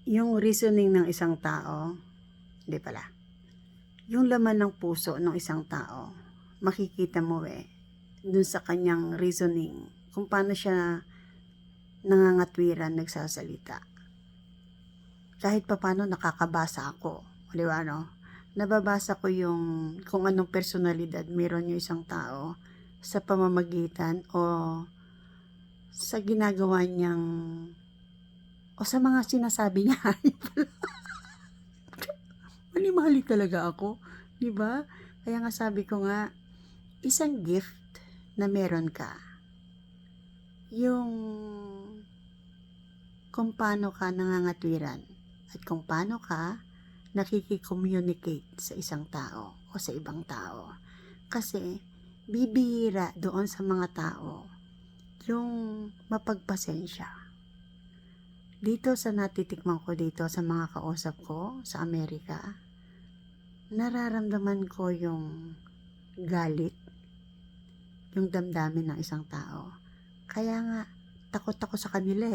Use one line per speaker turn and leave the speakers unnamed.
Yung reasoning ng isang tao, hindi pala, yung laman ng puso ng isang tao, makikita mo dun sa kanyang reasoning, kung paano siya nangangatwiran, nagsasalita. Kahit papaano nakakabasa ako, di ba no? Nababasa ko yung kung anong personalidad meron yung isang tao sa pamamagitan o sa ginagawa niyang o sa mga sinasabi niya. Mali talaga ako, 'di ba? Kaya nga sabi ko nga, isang gift na meron ka, yung kung paano ka nangangatwiran at kung paano ka nakiki-communicate sa isang tao o sa ibang tao. Kasi bibihira doon sa mga tao yung mapagpasensya. Dito sa natitikman ko dito sa mga kausap ko sa Amerika, nararamdaman ko yung galit, yung damdamin ng isang tao. Kaya nga, takot ako sa kanila